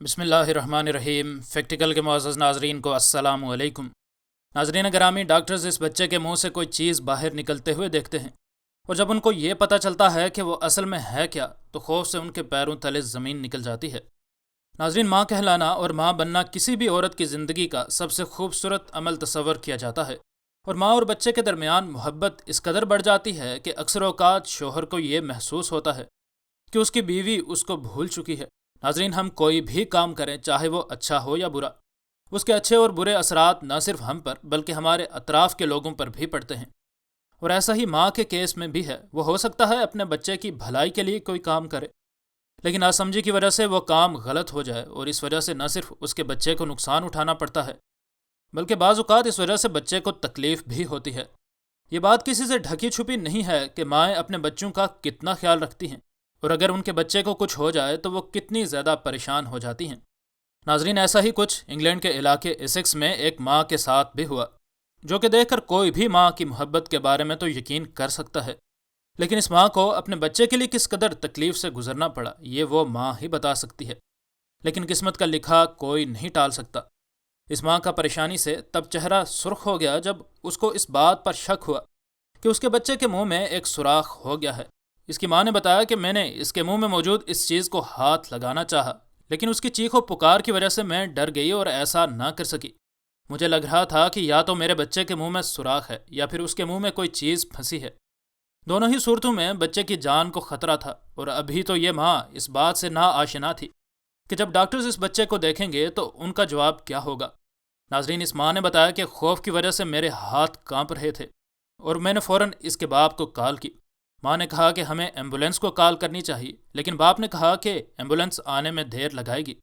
بسم اللہ الرحمن الرحیم۔ فیکٹیکل کے معزز ناظرین کو السلام علیکم۔ ناظرین گرامی، ڈاکٹرز اس بچے کے منہ سے کوئی چیز باہر نکلتے ہوئے دیکھتے ہیں، اور جب ان کو یہ پتہ چلتا ہے کہ وہ اصل میں ہے کیا، تو خوف سے ان کے پیروں تلے زمین نکل جاتی ہے۔ ناظرین، ماں کہلانا اور ماں بننا کسی بھی عورت کی زندگی کا سب سے خوبصورت عمل تصور کیا جاتا ہے، اور ماں اور بچے کے درمیان محبت اس قدر بڑھ جاتی ہے کہ اکثر اوقات شوہر کو یہ محسوس ہوتا ہے کہ اس کی بیوی اس کو بھول چکی ہے۔ ناظرین، ہم کوئی بھی کام کریں، چاہے وہ اچھا ہو یا برا، اس کے اچھے اور برے اثرات نہ صرف ہم پر بلکہ ہمارے اطراف کے لوگوں پر بھی پڑتے ہیں، اور ایسا ہی ماں کے کیس میں بھی ہے۔ وہ ہو سکتا ہے اپنے بچے کی بھلائی کے لیے کوئی کام کرے، لیکن ناسمجھی کی وجہ سے وہ کام غلط ہو جائے، اور اس وجہ سے نہ صرف اس کے بچے کو نقصان اٹھانا پڑتا ہے بلکہ بعض اوقات اس وجہ سے بچے کو تکلیف بھی ہوتی ہے۔ یہ بات کسی سے ڈھکی چھپی نہیں ہے کہ مائیں اپنے بچوں کا کتنا خیال رکھتی ہیں، اور اگر ان کے بچے کو کچھ ہو جائے تو وہ کتنی زیادہ پریشان ہو جاتی ہیں۔ ناظرین، ایسا ہی کچھ انگلینڈ کے علاقے ایسکس میں ایک ماں کے ساتھ بھی ہوا، جو کہ دیکھ کر کوئی بھی ماں کی محبت کے بارے میں تو یقین کر سکتا ہے، لیکن اس ماں کو اپنے بچے کے لیے کس قدر تکلیف سے گزرنا پڑا یہ وہ ماں ہی بتا سکتی ہے، لیکن قسمت کا لکھا کوئی نہیں ٹال سکتا۔ اس ماں کا پریشانی سے تب چہرہ سرخ ہو گیا جب اس کو اس بات پر شک ہوا کہ اس کے بچے کے منہ میں ایک سوراخ ہو گیا ہے۔ اس کی ماں نے بتایا کہ میں نے اس کے منہ میں موجود اس چیز کو ہاتھ لگانا چاہا، لیکن اس کی چیخ و پکار کی وجہ سے میں ڈر گئی اور ایسا نہ کر سکی۔ مجھے لگ رہا تھا کہ یا تو میرے بچے کے منہ میں سوراخ ہے یا پھر اس کے منہ میں کوئی چیز پھنسی ہے۔ دونوں ہی صورتوں میں بچے کی جان کو خطرہ تھا، اور ابھی تو یہ ماں اس بات سے نا آشنا تھی کہ جب ڈاکٹرز اس بچے کو دیکھیں گے تو ان کا جواب کیا ہوگا۔ ناظرین، اس ماں نے بتایا کہ خوف کی وجہ سے میرے ہاتھ کانپ رہے تھے، اور میں نے فوراً اس کے باپ کو کال کی۔ ماں نے کہا کہ ہمیں ایمبولینس کو کال کرنی چاہیے، لیکن باپ نے کہا کہ ایمبولینس آنے میں دیر لگائے گی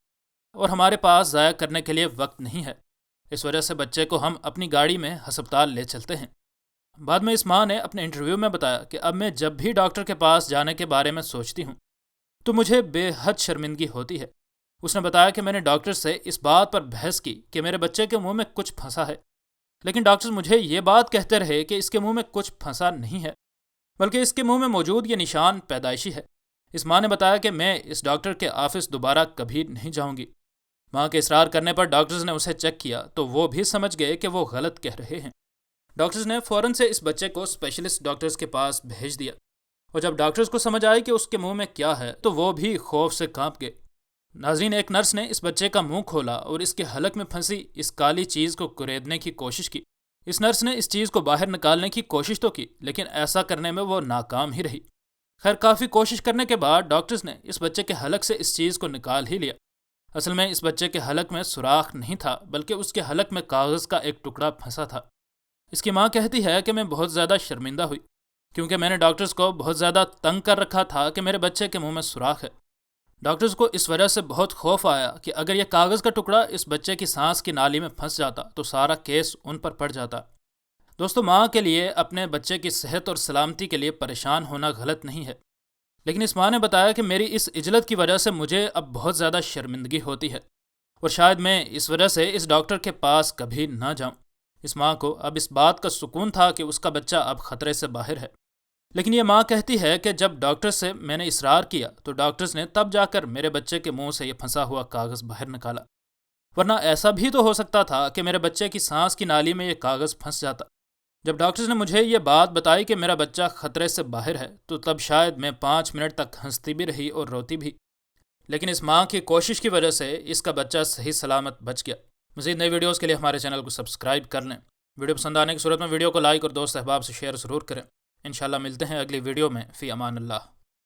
اور ہمارے پاس ضائع کرنے کے لیے وقت نہیں ہے، اس وجہ سے بچے کو ہم اپنی گاڑی میں ہسپتال لے چلتے ہیں۔ بعد میں اس ماں نے اپنے انٹرویو میں بتایا کہ اب میں جب بھی ڈاکٹر کے پاس جانے کے بارے میں سوچتی ہوں تو مجھے بے حد شرمندگی ہوتی ہے۔ اس نے بتایا کہ میں نے ڈاکٹر سے اس بات پر بحث کی کہ میرے بچے کے منہ میں کچھ پھنسا ہے، لیکن ڈاکٹر مجھے یہ بات کہتے رہے کہ اس کے منہ میں کچھ پھنسا نہیں ہے بلکہ اس کے منہ میں موجود یہ نشان پیدائشی ہے۔ اس ماں نے بتایا کہ میں اس ڈاکٹر کے آفس دوبارہ کبھی نہیں جاؤں گی۔ ماں کے اصرار کرنے پر ڈاکٹرز نے اسے چیک کیا تو وہ بھی سمجھ گئے کہ وہ غلط کہہ رہے ہیں۔ ڈاکٹرز نے فوراً سے اس بچے کو اسپیشلسٹ ڈاکٹرز کے پاس بھیج دیا، اور جب ڈاکٹرز کو سمجھ آئی کہ اس کے منہ میں کیا ہے تو وہ بھی خوف سے کانپ گئے۔ ناظرین، ایک نرس نے اس بچے کا منہ کھولا اور اس کے حلق میں پھنسی اس کالی چیز کو کریدنے کی کوشش کی۔ اس نرس نے اس چیز کو باہر نکالنے کی کوشش تو کی، لیکن ایسا کرنے میں وہ ناکام ہی رہی۔ خیر، کافی کوشش کرنے کے بعد ڈاکٹرز نے اس بچے کے حلق سے اس چیز کو نکال ہی لیا۔ اصل میں اس بچے کے حلق میں سوراخ نہیں تھا بلکہ اس کے حلق میں کاغذ کا ایک ٹکڑا پھنسا تھا۔ اس کی ماں کہتی ہے کہ میں بہت زیادہ شرمندہ ہوئی کیونکہ میں نے ڈاکٹرز کو بہت زیادہ تنگ کر رکھا تھا کہ میرے بچے کے منہ میں سوراخ ہے۔ ڈاکٹرز کو اس وجہ سے بہت خوف آیا کہ اگر یہ کاغذ کا ٹکڑا اس بچے کی سانس کی نالی میں پھنس جاتا تو سارا کیس ان پر پڑ جاتا۔ دوستو، ماں کے لیے اپنے بچے کی صحت اور سلامتی کے لیے پریشان ہونا غلط نہیں ہے، لیکن اس ماں نے بتایا کہ میری اس عجلت کی وجہ سے مجھے اب بہت زیادہ شرمندگی ہوتی ہے، اور شاید میں اس وجہ سے اس ڈاکٹر کے پاس کبھی نہ جاؤں۔ اس ماں کو اب اس بات کا سکون تھا کہ اس کا بچہ اب خطرے سے باہر ہے، لیکن یہ ماں کہتی ہے کہ جب ڈاکٹر سے میں نے اصرار کیا تو ڈاکٹرز نے تب جا کر میرے بچے کے منہ سے یہ پھنسا ہوا کاغذ باہر نکالا، ورنہ ایسا بھی تو ہو سکتا تھا کہ میرے بچے کی سانس کی نالی میں یہ کاغذ پھنس جاتا۔ جب ڈاکٹرز نے مجھے یہ بات بتائی کہ میرا بچہ خطرے سے باہر ہے تو تب شاید میں 5 منٹ تک ہنستی بھی رہی اور روتی بھی، لیکن اس ماں کی کوشش کی وجہ سے اس کا بچہ صحیح سلامت بچ گیا۔ مزید نئی ویڈیوز کے لیے ہمارے چینل کو سبسکرائب کر لیں۔ ویڈیو پسند آنے کی صورت میں ویڈیو کو لائک اور دوست احباب سے شیئر ضرور کریں۔ انشاءاللہ ملتے ہیں اگلی ویڈیو میں۔ فی امان اللہ۔